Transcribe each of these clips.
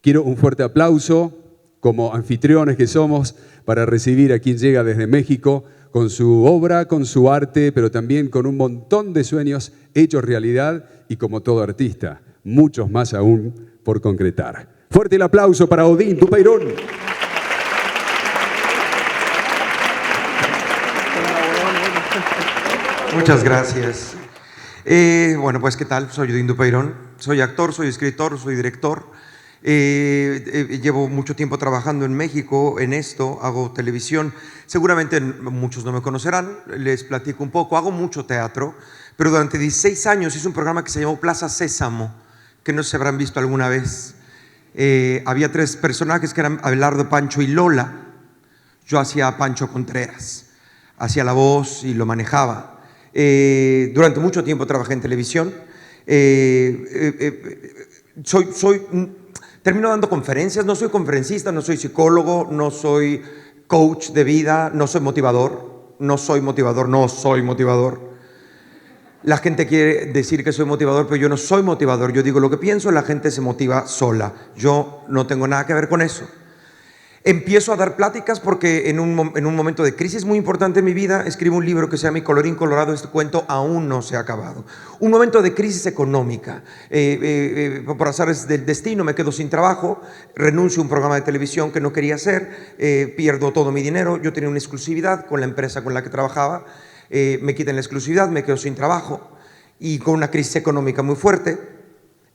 Quiero un fuerte aplauso, como anfitriones que somos, para recibir a quien llega desde México con su obra, con su arte, pero también con un montón de sueños hechos realidad y, como todo artista, muchos más aún por concretar. Fuerte el aplauso para Odín Dupeirón. Muchas gracias. Bueno, pues ¿qué tal? Soy Odín Dupeirón, soy actor, soy escritor, soy director. Llevo mucho tiempo trabajando en México en esto, hago televisión. Seguramente muchos no me conocerán, les platico un poco. Hago mucho teatro, pero durante 16 años hice un programa que se llamó Plaza Sésamo, que no sé si habrán visto alguna vez. Había 3 personajes que eran Abelardo, Pancho y Lola. Yo hacía a Pancho Contreras, hacía la voz y lo manejaba. Durante mucho tiempo trabajé en televisión. Termino dando conferencias, no soy conferencista, no soy psicólogo, no soy coach de vida, no soy motivador. La gente quiere decir que soy motivador, pero yo no soy motivador. Yo digo lo que pienso, la gente se motiva sola. Yo no tengo nada que ver con eso. Empiezo a dar pláticas porque en un momento de crisis muy importante en mi vida escribo un libro que se llama Mi colorín colorado, este cuento aún no se ha acabado. Un momento de crisis económica, por azares del destino me quedo sin trabajo, renuncio a un programa de televisión que no quería hacer, pierdo todo mi dinero. Yo tenía una exclusividad con la empresa con la que trabajaba, me quitan la exclusividad, me quedo sin trabajo y con una crisis económica muy fuerte.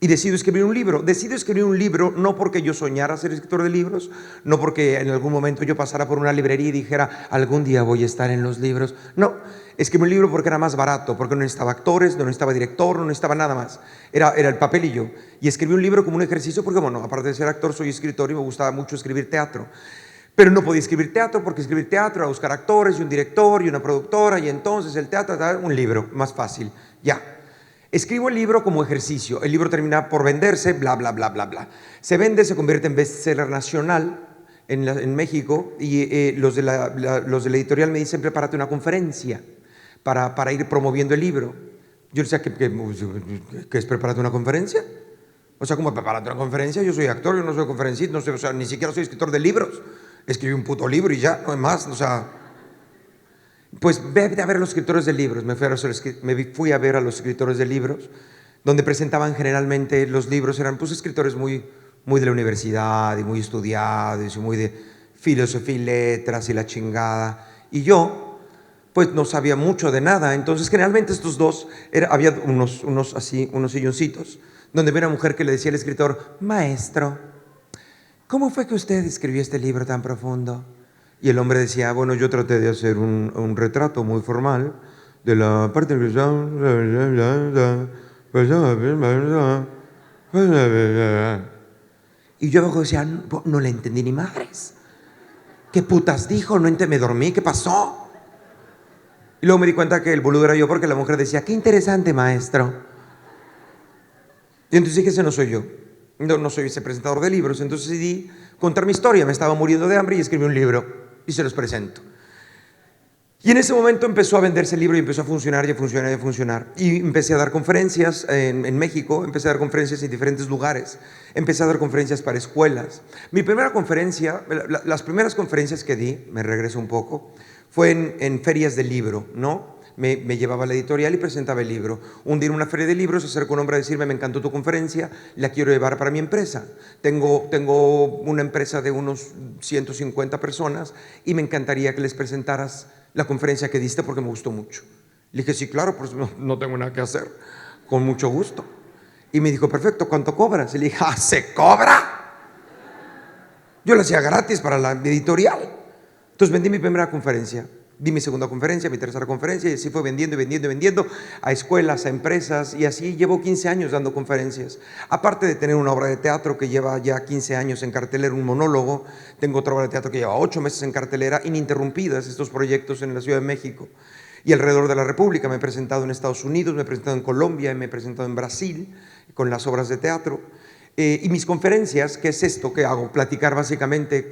Y decido escribir un libro. Decido escribir un libro no porque yo soñara ser escritor de libros, no porque en algún momento yo pasara por una librería y dijera, algún día voy a estar en los libros. No, escribí un libro porque era más barato, porque no necesitaba actores, no necesitaba director, no necesitaba nada más. Era el papel y yo. Y escribí un libro como un ejercicio porque, bueno, aparte de ser actor, soy escritor y me gustaba mucho escribir teatro. Pero no podía escribir teatro porque escribir teatro era buscar actores y un director y una productora, y entonces el teatro era un libro, más fácil. Ya. Escribo el libro como ejercicio. El libro termina por venderse, bla, bla, bla, bla, bla. Se vende, se convierte en bestseller nacional en México, y los de la editorial me dicen, prepárate una conferencia para ir promoviendo el libro. Yo decía, ¿qué es prepárate una conferencia? O sea, ¿cómo prepárate una conferencia? Yo soy actor, yo no soy conferencista, no sé, o sea, ni siquiera soy escritor de libros. Escribí un puto libro y ya, no es más, o sea... Pues ve a ver a los escritores de libros. Me fui a ver a los escritores de libros, donde presentaban generalmente los libros, eran pues escritores muy de la universidad y muy estudiados y muy de filosofía y letras y la chingada. Y yo, pues no sabía mucho de nada. Entonces generalmente estos dos, había unos silloncitos, donde había una mujer que le decía al escritor, maestro, ¿cómo fue que usted escribió este libro tan profundo? Y el hombre decía, bueno, yo traté de hacer un retrato muy formal de la parte que... Y yo abajo decía, no le entendí ni madres. ¿Qué putas dijo? Me dormí, ¿qué pasó? Y luego me di cuenta que el boludo era yo, porque la mujer decía, qué interesante, maestro. Y entonces dije, ese no soy yo. No soy ese presentador de libros. Entonces decidí contar mi historia. Me estaba muriendo de hambre y escribí un libro. Y se los presento. Y en ese momento empezó a venderse el libro y empezó a funcionar y a funcionar y a funcionar. Y empecé a dar conferencias en México, empecé a dar conferencias en diferentes lugares, empecé a dar conferencias para escuelas. Mi primera conferencia, las primeras conferencias que di, me regreso un poco, fue en ferias de libro, ¿no? Me llevaba a la editorial y presentaba el libro. Un día en una feria de libros se acercó un hombre a decirme, me encantó tu conferencia, la quiero llevar para mi empresa. Tengo una empresa de unos 150 personas y me encantaría que les presentaras la conferencia que diste porque me gustó mucho. Le dije, sí, claro, pues no tengo nada que hacer, con mucho gusto. Y me dijo, perfecto, ¿cuánto cobras? Y le dije, ¡ah, se cobra! Yo lo hacía gratis para la editorial. Entonces vendí mi primera conferencia. Di mi segunda conferencia, mi tercera conferencia, y así fue vendiendo a escuelas, a empresas, y así llevo 15 años dando conferencias. Aparte de tener una obra de teatro que lleva ya 15 años en cartelera, un monólogo, tengo otra obra de teatro que lleva 8 meses en cartelera, ininterrumpidas estos proyectos en la Ciudad de México y alrededor de la República. Me he presentado en Estados Unidos, me he presentado en Colombia, me he presentado en Brasil con las obras de teatro. Y mis conferencias, ¿qué es esto que hago? Platicar básicamente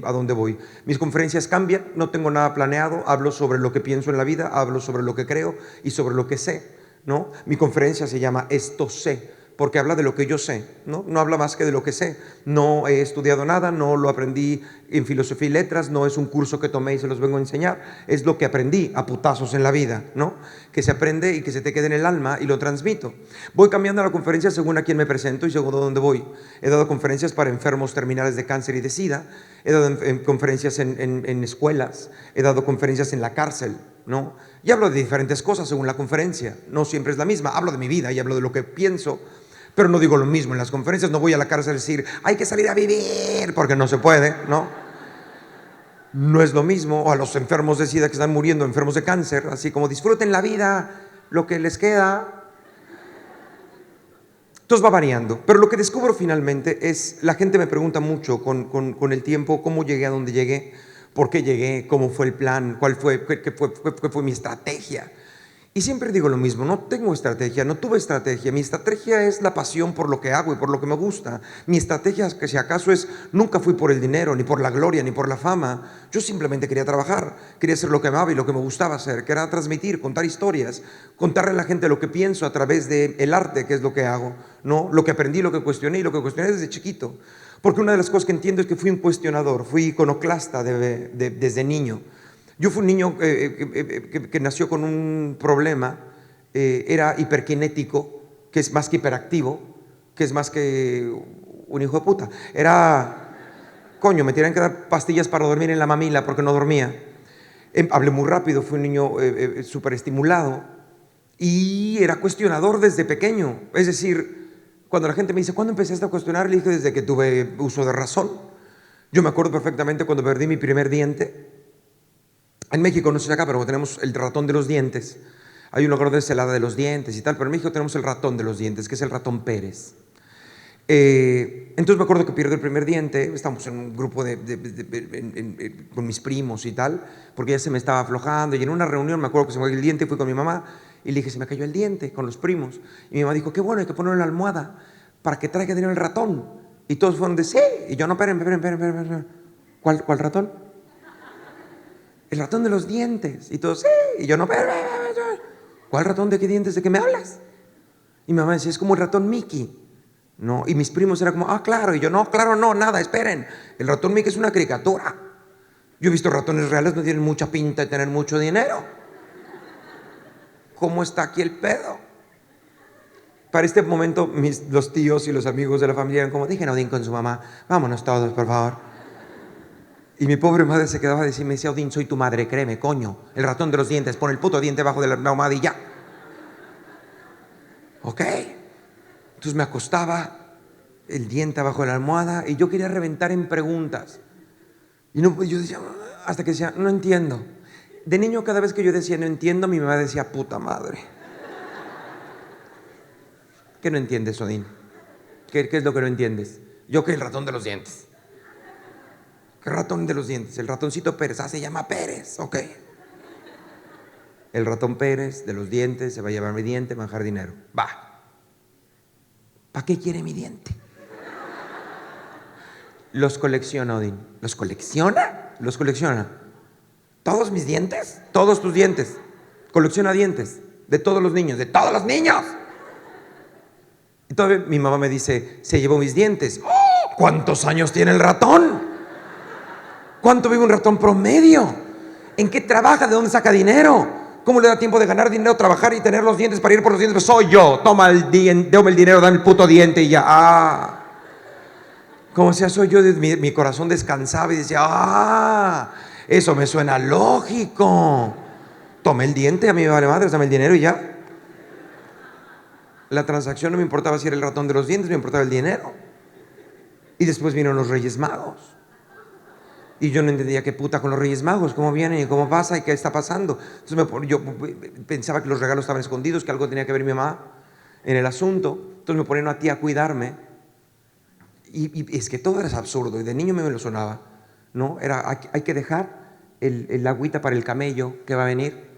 a dónde voy. Mis conferencias cambian, no tengo nada planeado, hablo sobre lo que pienso en la vida, hablo sobre lo que creo y sobre lo que sé, ¿no? Mi conferencia se llama Esto Sé, porque habla de lo que yo sé, ¿no? No habla más que de lo que sé. No he estudiado nada, no lo aprendí en filosofía y letras, no es un curso que tomé y se los vengo a enseñar, es lo que aprendí a putazos en la vida, ¿no? Que se aprende y que se te quede en el alma y lo transmito. Voy cambiando la conferencia según a quién me presento y según a dónde voy. He dado conferencias para enfermos terminales de cáncer y de SIDA, he dado conferencias en escuelas, he dado conferencias en la cárcel, ¿no? Y hablo de diferentes cosas según la conferencia, no siempre es la misma, hablo de mi vida y hablo de lo que pienso, pero no digo lo mismo en las conferencias, no voy a la cárcel a decir, hay que salir a vivir, porque no se puede, ¿no? No es lo mismo, o a los enfermos de SIDA que están muriendo, enfermos de cáncer, así como disfruten la vida, lo que les queda. Entonces va variando, pero lo que descubro finalmente es, la gente me pregunta mucho con el tiempo, cómo llegué a donde llegué, por qué llegué, cómo fue el plan, qué fue mi estrategia. Y siempre digo lo mismo, no tengo estrategia, no tuve estrategia. Mi estrategia es la pasión por lo que hago y por lo que me gusta. Mi estrategia, que si acaso es, nunca fui por el dinero, ni por la gloria, ni por la fama. Yo simplemente quería trabajar, quería hacer lo que amaba y lo que me gustaba hacer, que era transmitir, contar historias, contarle a la gente lo que pienso a través del arte, que es lo que hago, ¿no? Lo que aprendí, lo que cuestioné y lo que cuestioné desde chiquito. Porque una de las cosas que entiendo es que fui un cuestionador, fui iconoclasta desde niño. Yo fui un niño que nació con un problema, era hiperkinético, que es más que hiperactivo, que es más que un hijo de puta. Coño, me tenían que dar pastillas para dormir en la mamila porque no dormía. Hablé muy rápido, fui un niño súper estimulado y era cuestionador desde pequeño. Es decir, cuando la gente me dice, ¿cuándo empezaste a cuestionar? Le dije, desde que tuve uso de razón. Yo me acuerdo perfectamente cuando perdí mi primer diente. En México, no sé si acá, pero tenemos el ratón de los dientes. Hay un lugar donde se la de los dientes y tal, pero en México tenemos el ratón de los dientes, que es el ratón Pérez. Entonces me acuerdo que pierdo el primer diente, estamos en un grupo con mis primos y tal, porque ya se me estaba aflojando, y en una reunión me acuerdo que se me cayó el diente, fui con mi mamá y le dije, se me cayó el diente, con los primos. Y mi mamá dijo, qué bueno, hay que ponerlo en la almohada para que traiga dinero el ratón. Y todos fueron de, sí, y yo, no, esperen. ¿Cuál ratón? El ratón de los dientes. Y todos, sí. Y yo, no, ¿cuál ratón? ¿De qué dientes? ¿De qué me hablas? Y mi mamá decía, es como el ratón Mickey. No, y mis primos era como, claro. Y yo, no, claro, no, nada, esperen. El ratón Mickey es una caricatura. Yo he visto ratones reales, no tienen mucha pinta de tener mucho dinero. ¿Cómo está aquí el pedo? Para este momento, los tíos y los amigos de la familia eran como, dejen a Odín con su mamá, vámonos todos, por favor. Y mi pobre madre se quedaba a decir, me decía, Odín, soy tu madre, créeme, coño. El ratón de los dientes, pon el puto diente bajo de la almohada y ya. Ok. Entonces me acostaba el diente abajo de la almohada y yo quería reventar en preguntas. Y no, yo decía, hasta que decía, no entiendo. De niño, cada vez que yo decía, no entiendo, mi mamá decía, puta madre. ¿Qué no entiendes, Odín? ¿Qué es lo que no entiendes? Yo que el ratón de los dientes. ¿Qué ratón de los dientes? El ratoncito Pérez. Se llama Pérez, ok. El ratón Pérez de los dientes se va a llevar mi diente, va a dejar dinero. Va. ¿Para qué quiere mi diente? Los colecciona, Odín. ¿Los colecciona? Los colecciona. ¿Todos mis dientes? Todos tus dientes. Colecciona dientes. De todos los niños. ¡De todos los niños! Y todavía mi mamá me dice, se llevó mis dientes. ¡Oh! ¿Cuántos años tiene el ratón? ¿Cuánto vive un ratón promedio? ¿En qué trabaja? ¿De dónde saca dinero? ¿Cómo le da tiempo de ganar dinero, trabajar y tener los dientes para ir por los dientes? Pues soy yo. Toma el dinero, dame el puto diente y ya. Como sea, soy yo. Mi corazón descansaba y decía, eso me suena lógico. Tomé el diente, a mí me vale madre, dame el dinero y ya. La transacción no me importaba si era el ratón de los dientes, me importaba el dinero. Y después vinieron los Reyes Magos. Y yo no entendía qué puta con los Reyes Magos, cómo vienen y cómo pasa y qué está pasando. Entonces yo pensaba que los regalos estaban escondidos, que algo tenía que ver mi mamá en el asunto. Entonces me ponían a ti a cuidarme. Y es que todo era absurdo. Y de niño me lo sonaba, ¿no? Hay que dejar el agüita para el camello que va a venir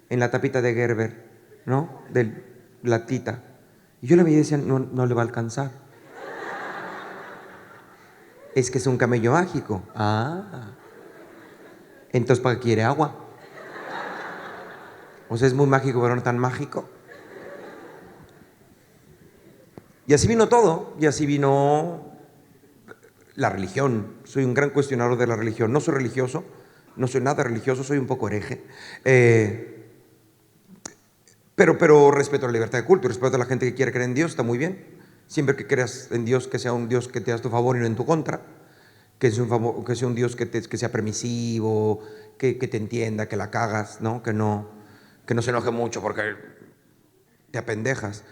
en la tapita de Gerber, ¿no? De la tita. Y yo le veía y decía, no le va a alcanzar. Es que es un camello mágico. Entonces, ¿para qué quiere agua? O sea, es muy mágico, pero no tan mágico. Y así vino todo, y así vino la religión. Soy un gran cuestionador de la religión. No soy religioso, no soy nada religioso, soy un poco hereje. Pero respeto la libertad de culto, respeto a la gente que quiere creer en Dios, está muy bien. Siempre que creas en Dios, que sea un Dios que te da tu favor y no en tu contra. Que sea un Dios que sea permisivo, que te entienda, que la cagas, ¿no? Que no se enoje mucho porque te apendejas.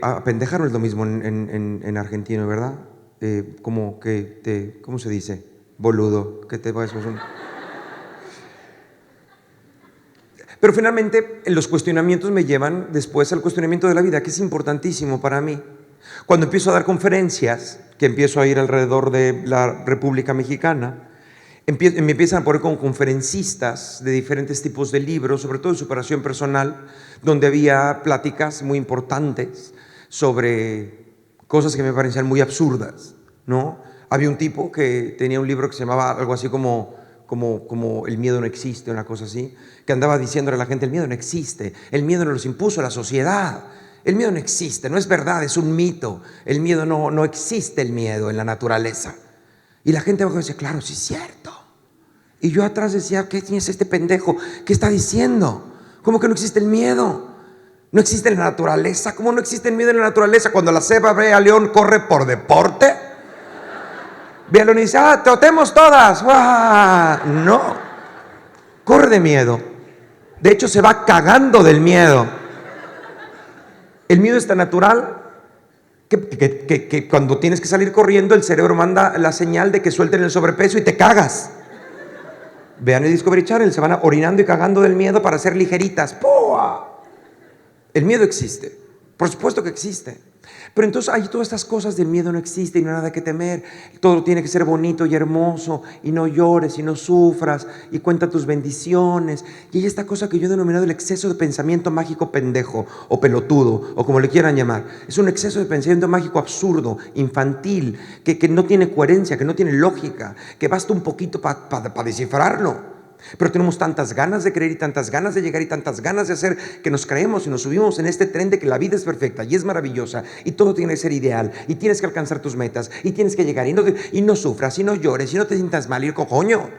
Apendejar no es lo mismo en argentino, ¿verdad? Como que ¿cómo se dice? Boludo, que te vas a un... Pero finalmente los cuestionamientos me llevan después al cuestionamiento de la vida, que es importantísimo para mí. Cuando empiezo a dar conferencias, que empiezo a ir alrededor de la República Mexicana, me empiezan a poner como conferencistas de diferentes tipos de libros, sobre todo de superación personal, donde había pláticas muy importantes sobre cosas que me parecían muy absurdas, ¿no? Había un tipo que tenía un libro que se llamaba algo así como El miedo no existe, una cosa así, que andaba diciéndole a la gente, el miedo no existe, el miedo nos lo impuso la sociedad, el miedo no existe, no es verdad, es un mito, el miedo no existe, el miedo en la naturaleza. Y la gente abajo decía, claro, sí es cierto. Y yo atrás decía, ¿qué tienes este pendejo? ¿Qué está diciendo? ¿Cómo que no existe el miedo? ¿No existe en la naturaleza? ¿Cómo no existe el miedo en la naturaleza? Cuando la cebra ve al león, corre por deporte. Ve al león y dice, trotemos todas. ¡Uah! No, corre de miedo. De hecho, se va cagando del miedo. El miedo es tan natural que cuando tienes que salir corriendo, el cerebro manda la señal de que suelten el sobrepeso y te cagas. Vean el Discovery Channel, se van orinando y cagando del miedo para ser ligeritas. ¡Pua! El miedo existe, por supuesto que existe. Pero entonces hay todas estas cosas del miedo no existe y no hay nada que temer. Todo tiene que ser bonito y hermoso y no llores y no sufras y cuenta tus bendiciones. Y hay esta cosa que yo he denominado el exceso de pensamiento mágico pendejo o pelotudo o como le quieran llamar. Es un exceso de pensamiento mágico absurdo, infantil, que no tiene coherencia, que no tiene lógica, que basta un poquito para descifrarlo. Pero tenemos tantas ganas de creer y tantas ganas de llegar y tantas ganas de hacer que nos creemos y nos subimos en este tren de que la vida es perfecta y es maravillosa y todo tiene que ser ideal y tienes que alcanzar tus metas y tienes que llegar y no sufras y no llores y no te sientas mal y coño.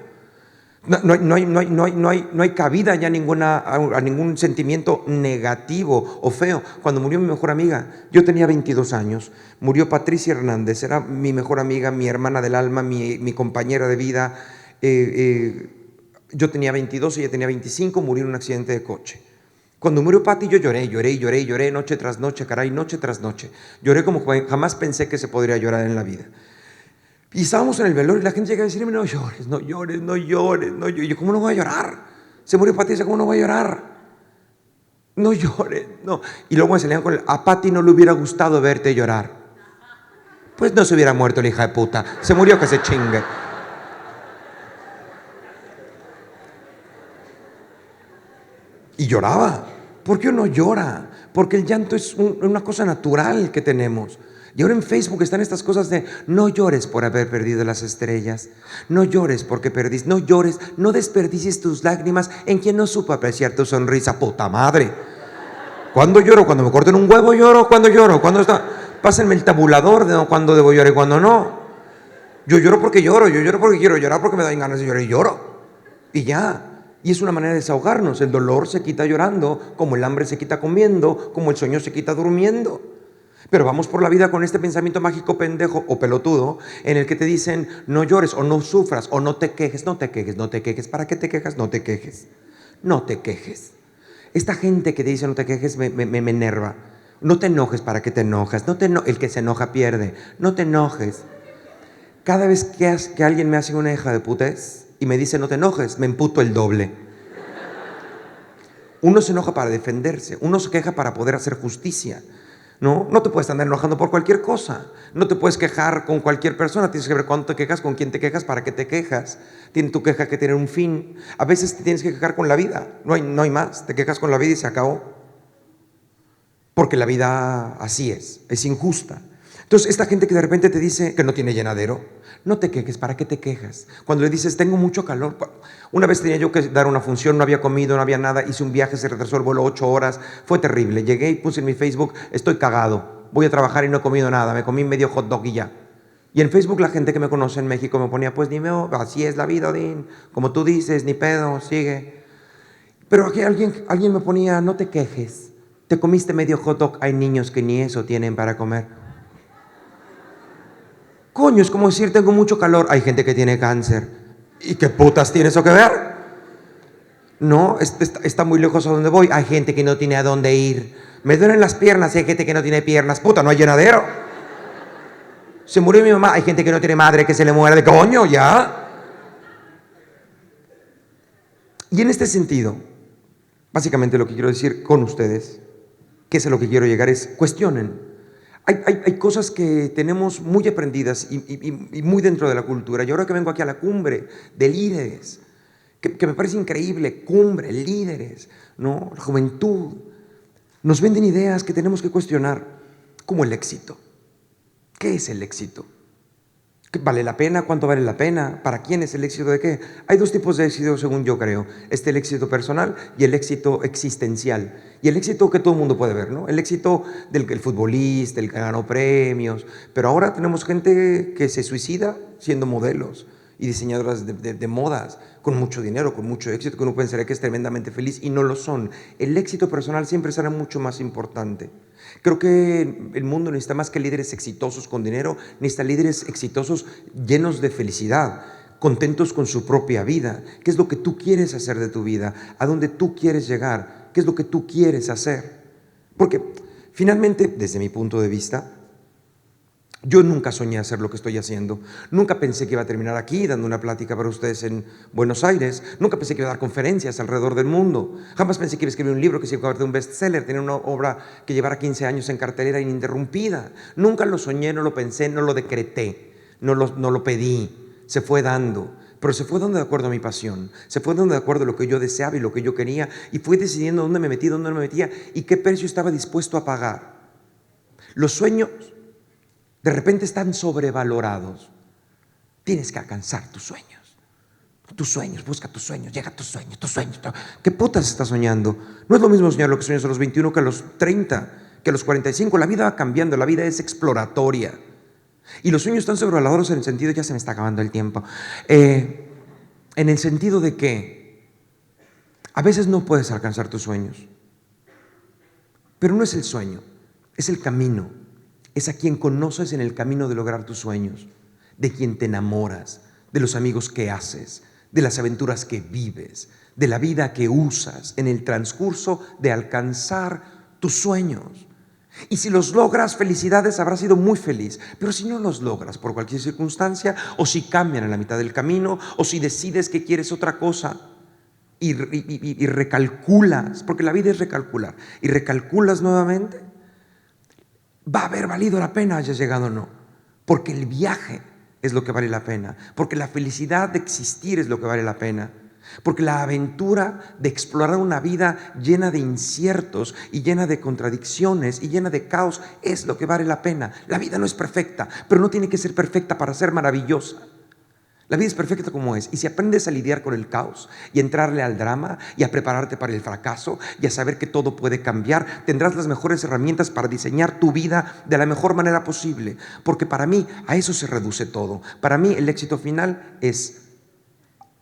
No hay cabida ya a ningún sentimiento negativo o feo. Cuando murió mi mejor amiga, yo tenía 22 años, murió Patricia Hernández, era mi mejor amiga, mi hermana del alma, mi compañera de vida. Yo tenía 22, ella tenía 25, murió en un accidente de coche. Cuando murió Pati yo lloré noche tras noche, caray, noche tras noche. Lloré como jamás pensé que se podría llorar en la vida. Y estábamos en el velorio y la gente llega a decirme, no llores. Y yo, ¿cómo no voy a llorar? Se murió Pati, ¿cómo no voy a llorar? No llores, no. Y luego me salían con a Pati no le hubiera gustado verte llorar. Pues no se hubiera muerto la hija de puta. Se murió, que se chingue. Y lloraba. ¿Por qué uno llora? Porque el llanto es una cosa natural que tenemos. Y ahora en Facebook están estas cosas de no llores por haber perdido las estrellas, no llores porque perdiste, no llores, no desperdicies tus lágrimas en quien no supo apreciar tu sonrisa. ¡Puta madre! ¿Cuándo lloro? Cuando me corten un huevo lloro. ¿Cuándo lloro? ¿Cuándo está? Pásenme el tabulador de cuándo debo llorar y cuándo no. Yo lloro porque lloro, yo lloro porque quiero llorar, porque me dan ganas de llorar y lloro. Y ya. Y es una manera de desahogarnos. El dolor se quita llorando, como el hambre se quita comiendo, como el sueño se quita durmiendo. Pero vamos por la vida con este pensamiento mágico pendejo o pelotudo en el que te dicen no llores o no sufras o no te quejes. ¿Para qué te quejas? No te quejes. Esta gente que te dice no te quejes me enerva. No te enojes, ¿para qué te enojas? El que se enoja pierde. No te enojes. Cada vez que alguien me hace una hija de putés y me dice no te enojes, me emputo el doble. Uno se enoja para defenderse, uno se queja para poder hacer justicia. No te puedes andar enojando por cualquier cosa. No te puedes quejar con cualquier persona. Tienes que ver cuándo te quejas, con quién te quejas, para qué te quejas. Tiene tu queja que tener un fin. A veces te tienes que quejar con la vida. No hay más. Te quejas con la vida y se acabó. Porque la vida así es injusta. Entonces, esta gente que de repente te dice que no tiene llenadero, no te quejes, ¿para qué te quejas? Cuando le dices, tengo mucho calor. Una vez tenía yo que dar una función, no había comido, no había nada, hice un viaje, se retrasó el vuelo 8 horas, fue terrible. Llegué y puse en mi Facebook, estoy cagado. voy a trabajar y no he comido nada, me comí medio hot dog y ya. Y en Facebook la gente que me conoce en México me ponía, pues ni meo, así es la vida, Odín, como tú dices, ni pedo, sigue. Pero aquí alguien me ponía, no te quejes, te comiste medio hot dog, hay niños que ni eso tienen para comer. Coño, es como decir, tengo mucho calor, hay gente que tiene cáncer. ¿Y qué putas tiene eso que ver? No, está muy lejos a donde voy, hay gente que no tiene a dónde ir. Me duelen las piernas y hay gente que no tiene piernas, puta, no hay llenadero. Se murió mi mamá, hay gente que no tiene madre, que se le muera de coño, ya. Y en este sentido, básicamente lo que quiero decir con ustedes, que es a lo que quiero llegar, es cuestionen. Hay cosas que tenemos muy aprendidas y muy dentro de la cultura. Y ahora que vengo aquí a la cumbre de líderes, que me parece increíble, cumbre, líderes, ¿no? La juventud, nos venden ideas que tenemos que cuestionar, como el éxito. ¿Qué es el éxito? ¿Vale la pena? ¿Cuánto vale la pena? ¿Para quién es el éxito de qué? Hay dos tipos de éxito según yo creo. El éxito personal y el éxito existencial. Y el éxito que todo el mundo puede ver, ¿no? El éxito del futbolista, el que ganó premios. Pero ahora tenemos gente que se suicida siendo modelos y diseñadoras de modas, con mucho dinero, con mucho éxito, que uno pensaría que es tremendamente feliz y no lo son. El éxito personal siempre será mucho más importante. Creo que el mundo necesita más que líderes exitosos con dinero, necesita líderes exitosos llenos de felicidad, contentos con su propia vida. ¿Qué es lo que tú quieres hacer de tu vida? ¿A dónde tú quieres llegar? ¿Qué es lo que tú quieres hacer? Porque finalmente, desde mi punto de vista, yo nunca soñé hacer lo que estoy haciendo. Nunca pensé que iba a terminar aquí dando una plática para ustedes en Buenos Aires. Nunca pensé que iba a dar conferencias alrededor del mundo. Jamás pensé que iba a escribir un libro que se iba a convertir en un bestseller, tener una obra que llevara 15 años en cartelera ininterrumpida. Nunca lo soñé, no lo pensé, no lo decreté, no lo pedí. Se fue dando. Pero se fue dando de acuerdo a mi pasión. Se fue dando de acuerdo a lo que yo deseaba y lo que yo quería. Y fui decidiendo dónde me metí, dónde no me metía y qué precio estaba dispuesto a pagar. Los sueños de repente están sobrevalorados. Tienes que alcanzar tus sueños. Tus sueños, busca tus sueños, llega a tus sueños, tus sueños. ¿Qué putas estás soñando? No es lo mismo soñar lo que sueñas a los 21 que a los 30, que a los 45. La vida va cambiando, la vida es exploratoria. Y los sueños están sobrevalorados en el sentido, ya se me está acabando el tiempo, en el sentido de que a veces no puedes alcanzar tus sueños. Pero no es el sueño, es el camino. Es a quien conoces en el camino de lograr tus sueños, de quien te enamoras, de los amigos que haces, de las aventuras que vives, de la vida que usas en el transcurso de alcanzar tus sueños. Y si los logras, felicidades, habrás sido muy feliz. Pero si no los logras por cualquier circunstancia, o si cambian a la mitad del camino, o si decides que quieres otra cosa y recalculas, porque la vida es recalcular, y recalculas nuevamente, va a haber valido la pena hayas llegado o no, porque el viaje es lo que vale la pena, porque la felicidad de existir es lo que vale la pena, porque la aventura de explorar una vida llena de inciertos y llena de contradicciones y llena de caos es lo que vale la pena. La vida no es perfecta, pero no tiene que ser perfecta para ser maravillosa. La vida es perfecta como es, y si aprendes a lidiar con el caos y a entrarle al drama y a prepararte para el fracaso y a saber que todo puede cambiar, tendrás las mejores herramientas para diseñar tu vida de la mejor manera posible. Porque para mí a eso se reduce todo. Para mí el éxito final es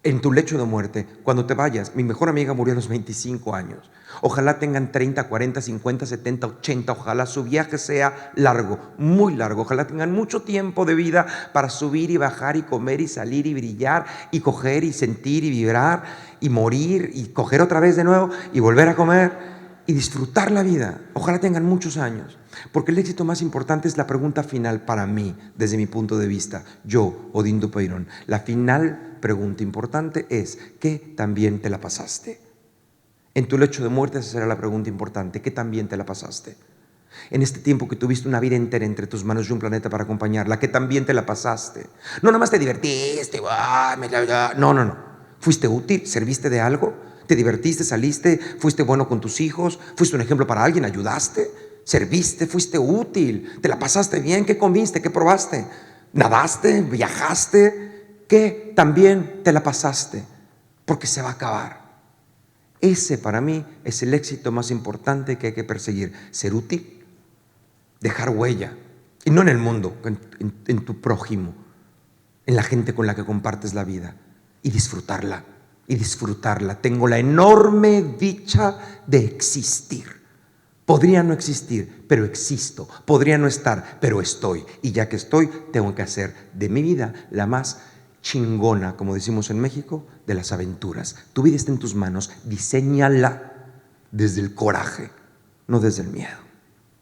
en tu lecho de muerte, cuando te vayas. Mi mejor amiga murió a los 25 años. Ojalá tengan 30, 40, 50, 70, 80. Ojalá su viaje sea largo, muy largo. Ojalá tengan mucho tiempo de vida para subir y bajar y comer y salir y brillar y coger y sentir y vibrar y morir y coger otra vez de nuevo y volver a comer y disfrutar la vida. Ojalá tengan muchos años. Porque el éxito más importante es la pregunta final para mí, desde mi punto de vista. Yo, Odín Dupeirón, la final pregunta importante es: ¿qué tan bien te la pasaste? En tu lecho de muerte esa será la pregunta importante: ¿qué tan bien te la pasaste? En este tiempo que tuviste una vida entera entre tus manos y un planeta para acompañarla, ¿qué tan bien te la pasaste? No nada más te divertiste, no. ¿Fuiste útil? ¿Serviste de algo? ¿Te divertiste? ¿Saliste? ¿Fuiste bueno con tus hijos? ¿Fuiste un ejemplo para alguien? ¿Ayudaste? ¿Serviste? ¿Fuiste útil? ¿Te la pasaste bien? ¿Qué comiste? ¿Qué probaste? ¿Nadaste? ¿Viajaste? ¿Qué también te la pasaste? Porque se va a acabar. Ese para mí es el éxito más importante que hay que perseguir. Ser útil, dejar huella. Y no en el mundo, en tu prójimo, en la gente con la que compartes la vida. Y disfrutarla, y disfrutarla. Tengo la enorme dicha de existir. Podría no existir, pero existo. Podría no estar, pero estoy. Y ya que estoy, tengo que hacer de mi vida la más chingona, como decimos en México, de las aventuras. Tu vida está en tus manos, diséñala desde el coraje, no desde el miedo.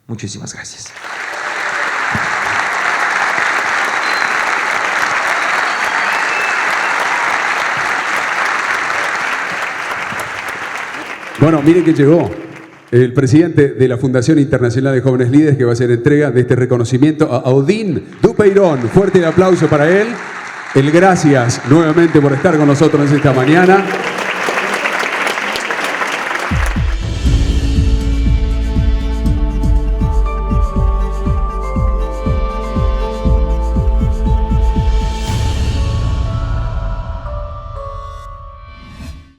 Muchísimas gracias. Bueno, miren que llegó el presidente de la Fundación Internacional de Jóvenes Líderes, que va a hacer entrega de este reconocimiento a Odín Dupeirón. Fuerte el aplauso para él. El gracias nuevamente por estar con nosotros esta mañana.